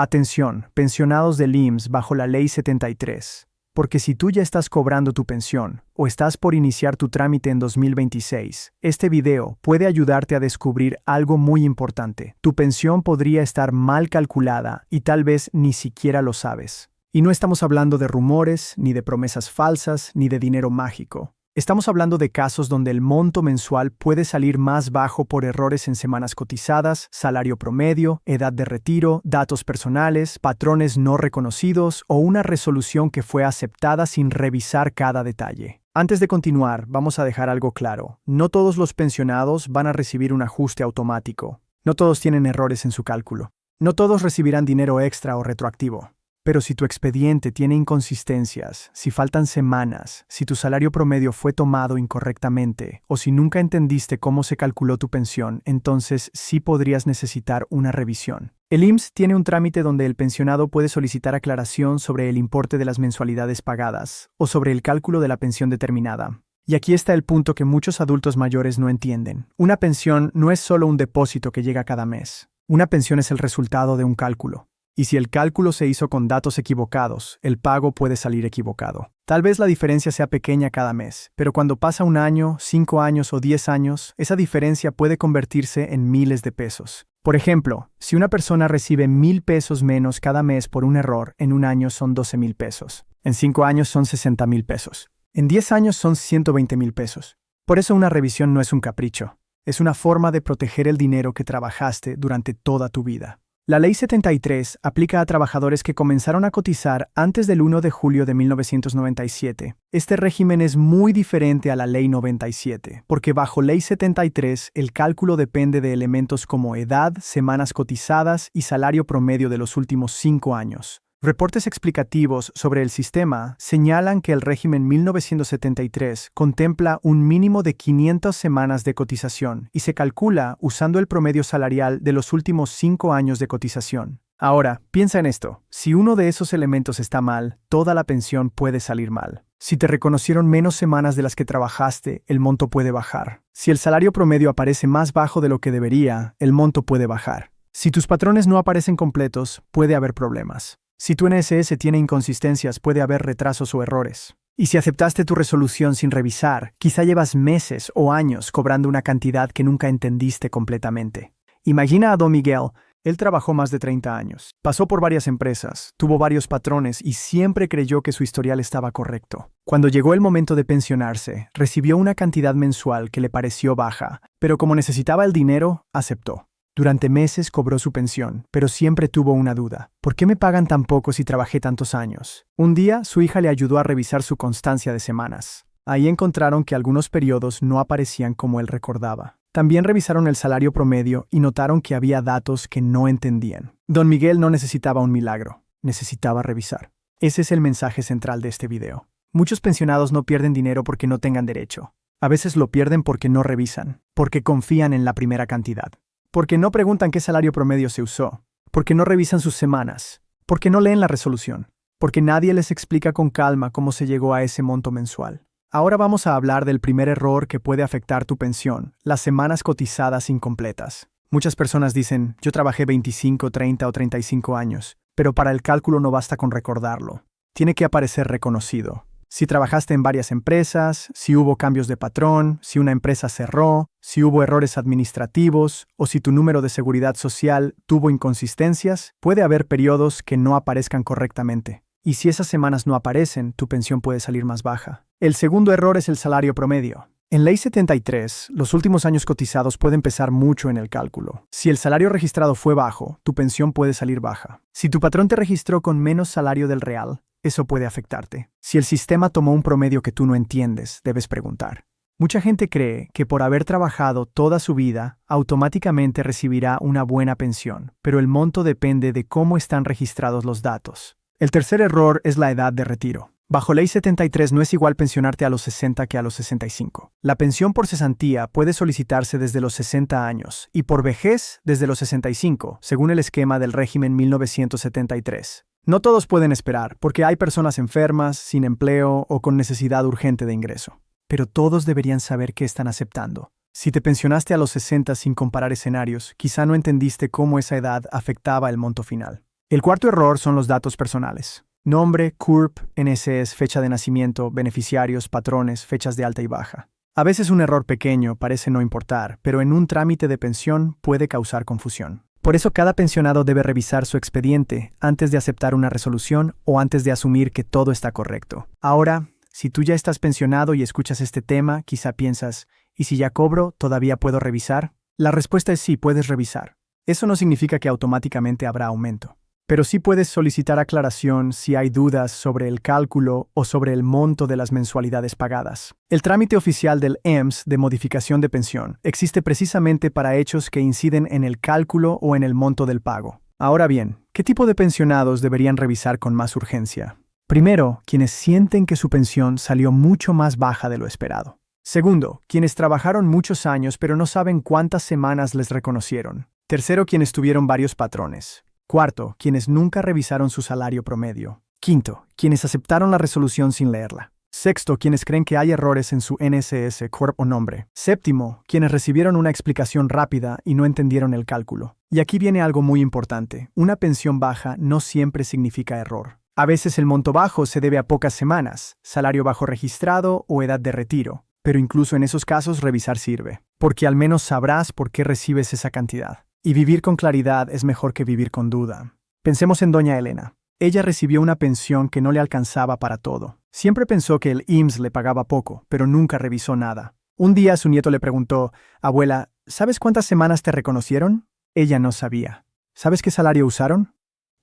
Atención, pensionados del IMSS bajo la Ley 73. Porque si tú ya estás cobrando tu pensión o estás por iniciar tu trámite en 2026, este video puede ayudarte a descubrir algo muy importante. Tu pensión podría estar mal calculada y tal vez ni siquiera lo sabes. Y no estamos hablando de rumores, ni de promesas falsas, ni de dinero mágico. Estamos hablando de casos donde el monto mensual puede salir más bajo por errores en semanas cotizadas, salario promedio, edad de retiro, datos personales, patrones no reconocidos o una resolución que fue aceptada sin revisar cada detalle. Antes de continuar, vamos a dejar algo claro. No todos los pensionados van a recibir un ajuste automático. No todos tienen errores en su cálculo. No todos recibirán dinero extra o retroactivo. Pero si tu expediente tiene inconsistencias, si faltan semanas, si tu salario promedio fue tomado incorrectamente o si nunca entendiste cómo se calculó tu pensión, entonces sí podrías necesitar una revisión. El IMSS tiene un trámite donde el pensionado puede solicitar aclaración sobre el importe de las mensualidades pagadas o sobre el cálculo de la pensión determinada. Y aquí está el punto que muchos adultos mayores no entienden. Una pensión no es solo un depósito que llega cada mes. Una pensión es el resultado de un cálculo. Y si el cálculo se hizo con datos equivocados, el pago puede salir equivocado. Tal vez la diferencia sea pequeña cada mes, pero cuando pasa un año, 5 años o 10 años, esa diferencia puede convertirse en miles de pesos. Por ejemplo, si una persona recibe 1,000 pesos menos cada mes por un error, en un año son 12,000 pesos. En 5 años son 60,000 pesos. En 10 años son 120,000 pesos. Por eso una revisión no es un capricho. Es una forma de proteger el dinero que trabajaste durante toda tu vida. La Ley 73 aplica a trabajadores que comenzaron a cotizar antes del 1 de julio de 1997. Este régimen es muy diferente a la Ley 97, porque bajo Ley 73 el cálculo depende de elementos como edad, semanas cotizadas y salario promedio de los últimos 5 años. Reportes explicativos sobre el sistema señalan que el régimen 1973 contempla un mínimo de 500 semanas de cotización y se calcula usando el promedio salarial de los últimos 5 años de cotización. Ahora, piensa en esto. Si uno de esos elementos está mal, toda la pensión puede salir mal. Si te reconocieron menos semanas de las que trabajaste, el monto puede bajar. Si el salario promedio aparece más bajo de lo que debería, el monto puede bajar. Si tus patrones no aparecen completos, puede haber problemas. Si tu NSS tiene inconsistencias, puede haber retrasos o errores. Y si aceptaste tu resolución sin revisar, quizá llevas meses o años cobrando una cantidad que nunca entendiste completamente. Imagina a Don Miguel. Él trabajó más de 30 años. Pasó por varias empresas, tuvo varios patrones y siempre creyó que su historial estaba correcto. Cuando llegó el momento de pensionarse, recibió una cantidad mensual que le pareció baja, pero como necesitaba el dinero, aceptó. Durante meses cobró su pensión, pero siempre tuvo una duda. ¿Por qué me pagan tan poco si trabajé tantos años? Un día, su hija le ayudó a revisar su constancia de semanas. Ahí encontraron que algunos periodos no aparecían como él recordaba. También revisaron el salario promedio y notaron que había datos que no entendían. Don Miguel no necesitaba un milagro, necesitaba revisar. Ese es el mensaje central de este video. Muchos pensionados no pierden dinero porque no tengan derecho. A veces lo pierden porque no revisan, porque confían en la primera cantidad. Porque no preguntan qué salario promedio se usó, porque no revisan sus semanas, porque no leen la resolución, porque nadie les explica con calma cómo se llegó a ese monto mensual. Ahora vamos a hablar del primer error que puede afectar tu pensión, las semanas cotizadas incompletas. Muchas personas dicen, yo trabajé 25, 30 o 35 años, pero para el cálculo no basta con recordarlo. Tiene que aparecer reconocido. Si trabajaste en varias empresas, si hubo cambios de patrón, si una empresa cerró, si hubo errores administrativos o si tu número de seguridad social tuvo inconsistencias, puede haber periodos que no aparezcan correctamente. Y si esas semanas no aparecen, tu pensión puede salir más baja. El segundo error es el salario promedio. En Ley 73, los últimos años cotizados pueden pesar mucho en el cálculo. Si el salario registrado fue bajo, tu pensión puede salir baja. Si tu patrón te registró con menos salario del real, eso puede afectarte. Si el sistema tomó un promedio que tú no entiendes, debes preguntar. Mucha gente cree que por haber trabajado toda su vida, automáticamente recibirá una buena pensión, pero el monto depende de cómo están registrados los datos. El tercer error es la edad de retiro. Bajo Ley 73 no es igual pensionarte a los 60 que a los 65. La pensión por cesantía puede solicitarse desde los 60 años y por vejez desde los 65, según el esquema del régimen 1973. No todos pueden esperar, porque hay personas enfermas, sin empleo o con necesidad urgente de ingreso. Pero todos deberían saber qué están aceptando. Si te pensionaste a los 60 sin comparar escenarios, quizá no entendiste cómo esa edad afectaba el monto final. El cuarto error son los datos personales. Nombre, CURP, NSS, fecha de nacimiento, beneficiarios, patrones, fechas de alta y baja. A veces un error pequeño parece no importar, pero en un trámite de pensión puede causar confusión. Por eso cada pensionado debe revisar su expediente antes de aceptar una resolución o antes de asumir que todo está correcto. Ahora, si tú ya estás pensionado y escuchas este tema, quizá piensas, ¿y si ya cobro, todavía puedo revisar? La respuesta es sí, puedes revisar. Eso no significa que automáticamente habrá aumento. Pero sí puedes solicitar aclaración si hay dudas sobre el cálculo o sobre el monto de las mensualidades pagadas. El trámite oficial del EMS de modificación de pensión existe precisamente para hechos que inciden en el cálculo o en el monto del pago. Ahora bien, ¿qué tipo de pensionados deberían revisar con más urgencia? Primero, quienes sienten que su pensión salió mucho más baja de lo esperado. Segundo, quienes trabajaron muchos años pero no saben cuántas semanas les reconocieron. Tercero, quienes tuvieron varios patrones. Cuarto, quienes nunca revisaron su salario promedio. Quinto, quienes aceptaron la resolución sin leerla. Sexto, quienes creen que hay errores en su NSS, CURP o nombre. Séptimo, quienes recibieron una explicación rápida y no entendieron el cálculo. Y aquí viene algo muy importante. Una pensión baja no siempre significa error. A veces el monto bajo se debe a pocas semanas, salario bajo registrado o edad de retiro. Pero incluso en esos casos revisar sirve, porque al menos sabrás por qué recibes esa cantidad. Y vivir con claridad es mejor que vivir con duda. Pensemos en doña Elena. Ella recibió una pensión que no le alcanzaba para todo. Siempre pensó que el IMSS le pagaba poco, pero nunca revisó nada. Un día su nieto le preguntó, «Abuela, ¿sabes cuántas semanas te reconocieron?» Ella no sabía. ¿Sabes qué salario usaron?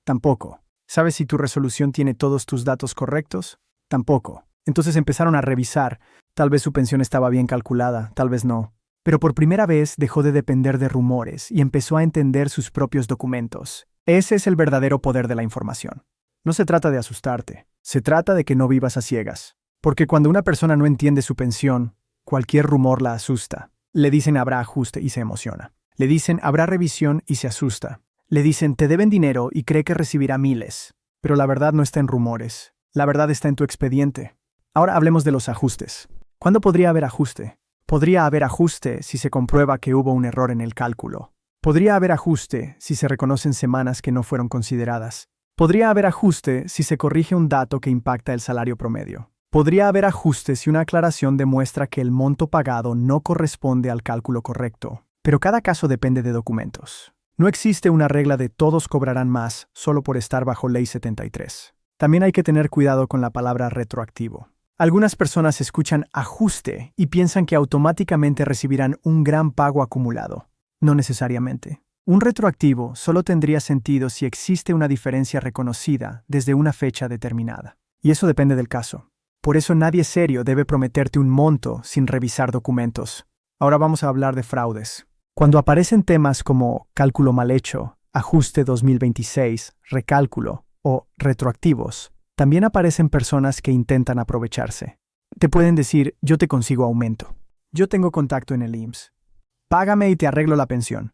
Tampoco. ¿Sabes si tu resolución tiene todos tus datos correctos? Tampoco. Entonces empezaron a revisar. Tal vez su pensión estaba bien calculada, tal vez no. Pero por primera vez dejó de depender de rumores y empezó a entender sus propios documentos. Ese es el verdadero poder de la información. No se trata de asustarte, se trata de que no vivas a ciegas. Porque cuando una persona no entiende su pensión, cualquier rumor la asusta. Le dicen habrá ajuste y se emociona. Le dicen habrá revisión y se asusta. Le dicen te deben dinero y cree que recibirá miles. Pero la verdad no está en rumores. La verdad está en tu expediente. Ahora hablemos de los ajustes. ¿Cuándo podría haber ajuste? Podría haber ajuste si se comprueba que hubo un error en el cálculo. Podría haber ajuste si se reconocen semanas que no fueron consideradas. Podría haber ajuste si se corrige un dato que impacta el salario promedio. Podría haber ajuste si una aclaración demuestra que el monto pagado no corresponde al cálculo correcto. Pero cada caso depende de documentos. No existe una regla de todos cobrarán más solo por estar bajo Ley 73. También hay que tener cuidado con la palabra retroactivo. Algunas personas escuchan ajuste y piensan que automáticamente recibirán un gran pago acumulado. No necesariamente. Un retroactivo solo tendría sentido si existe una diferencia reconocida desde una fecha determinada. Y eso depende del caso. Por eso nadie serio debe prometerte un monto sin revisar documentos. Ahora vamos a hablar de fraudes. Cuando aparecen temas como cálculo mal hecho, ajuste 2026, recálculo o retroactivos, también aparecen personas que intentan aprovecharse. Te pueden decir, yo te consigo aumento. Yo tengo contacto en el IMSS. Págame y te arreglo la pensión.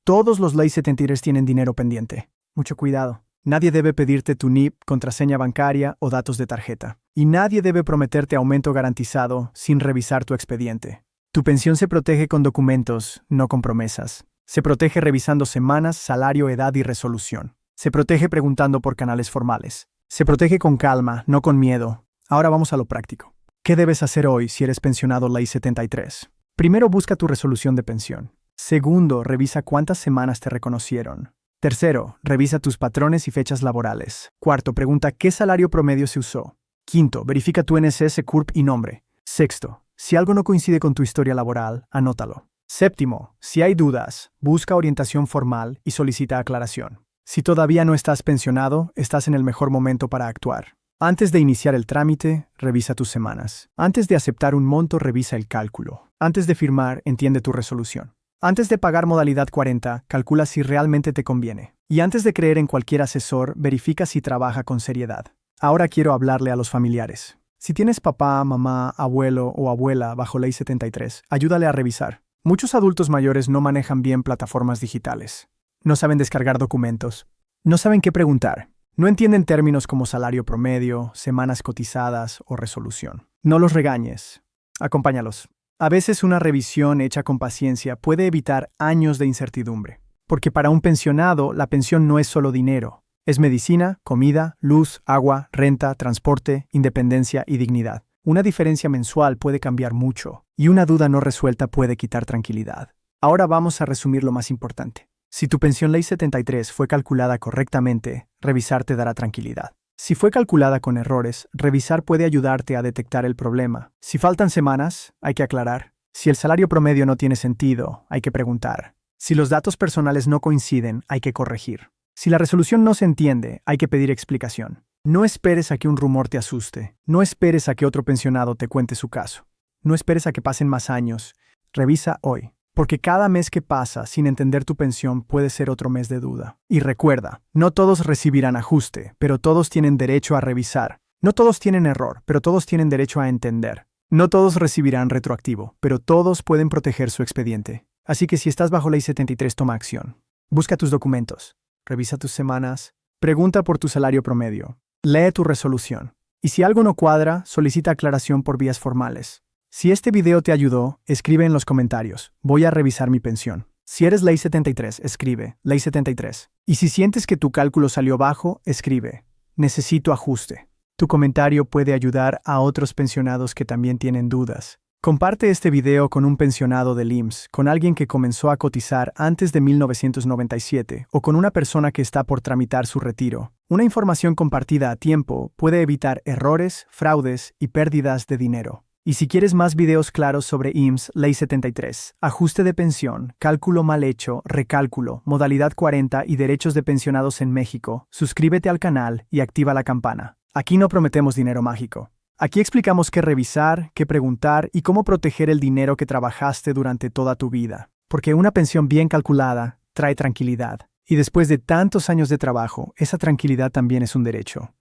Todos los Ley 73 tienen dinero pendiente. Mucho cuidado. Nadie debe pedirte tu NIP, contraseña bancaria o datos de tarjeta. Y nadie debe prometerte aumento garantizado sin revisar tu expediente. Tu pensión se protege con documentos, no con promesas. Se protege revisando semanas, salario, edad y resolución. Se protege preguntando por canales formales. Se protege con calma, no con miedo. Ahora vamos a lo práctico. ¿Qué debes hacer hoy si eres pensionado Ley 73? Primero, busca tu resolución de pensión. Segundo, revisa cuántas semanas te reconocieron. Tercero, revisa tus patrones y fechas laborales. Cuarto, pregunta qué salario promedio se usó. Quinto, verifica tu NSS, CURP y nombre. Sexto, si algo no coincide con tu historia laboral, anótalo. Séptimo, si hay dudas, busca orientación formal y solicita aclaración. Si todavía no estás pensionado, estás en el mejor momento para actuar. Antes de iniciar el trámite, revisa tus semanas. Antes de aceptar un monto, revisa el cálculo. Antes de firmar, entiende tu resolución. Antes de pagar modalidad 40, calcula si realmente te conviene. Y antes de creer en cualquier asesor, verifica si trabaja con seriedad. Ahora quiero hablarle a los familiares. Si tienes papá, mamá, abuelo o abuela bajo Ley 73, ayúdale a revisar. Muchos adultos mayores no manejan bien plataformas digitales. No saben descargar documentos. No saben qué preguntar. No entienden términos como salario promedio, semanas cotizadas o resolución. No los regañes. Acompáñalos. A veces una revisión hecha con paciencia puede evitar años de incertidumbre. Porque para un pensionado, la pensión no es solo dinero. Es medicina, comida, luz, agua, renta, transporte, independencia y dignidad. Una diferencia mensual puede cambiar mucho, y una duda no resuelta puede quitar tranquilidad. Ahora vamos a resumir lo más importante. Si tu pensión Ley 73 fue calculada correctamente, revisar te dará tranquilidad. Si fue calculada con errores, revisar puede ayudarte a detectar el problema. Si faltan semanas, hay que aclarar. Si el salario promedio no tiene sentido, hay que preguntar. Si los datos personales no coinciden, hay que corregir. Si la resolución no se entiende, hay que pedir explicación. No esperes a que un rumor te asuste. No esperes a que otro pensionado te cuente su caso. No esperes a que pasen más años. Revisa hoy. Porque cada mes que pasa sin entender tu pensión puede ser otro mes de duda. Y recuerda, no todos recibirán ajuste, pero todos tienen derecho a revisar. No todos tienen error, pero todos tienen derecho a entender. No todos recibirán retroactivo, pero todos pueden proteger su expediente. Así que si estás bajo Ley 73, toma acción. Busca tus documentos. Revisa tus semanas. Pregunta por tu salario promedio. Lee tu resolución. Y si algo no cuadra, solicita aclaración por vías formales. Si este video te ayudó, escribe en los comentarios, voy a revisar mi pensión. Si eres Ley 73, escribe, Ley 73. Y si sientes que tu cálculo salió bajo, escribe, necesito ajuste. Tu comentario puede ayudar a otros pensionados que también tienen dudas. Comparte este video con un pensionado del IMSS, con alguien que comenzó a cotizar antes de 1997 o con una persona que está por tramitar su retiro. Una información compartida a tiempo puede evitar errores, fraudes y pérdidas de dinero. Y si quieres más videos claros sobre IMSS, Ley 73, ajuste de pensión, cálculo mal hecho, recálculo, modalidad 40 y derechos de pensionados en México, suscríbete al canal y activa la campana. Aquí no prometemos dinero mágico. Aquí explicamos qué revisar, qué preguntar y cómo proteger el dinero que trabajaste durante toda tu vida. Porque una pensión bien calculada trae tranquilidad. Y después de tantos años de trabajo, esa tranquilidad también es un derecho.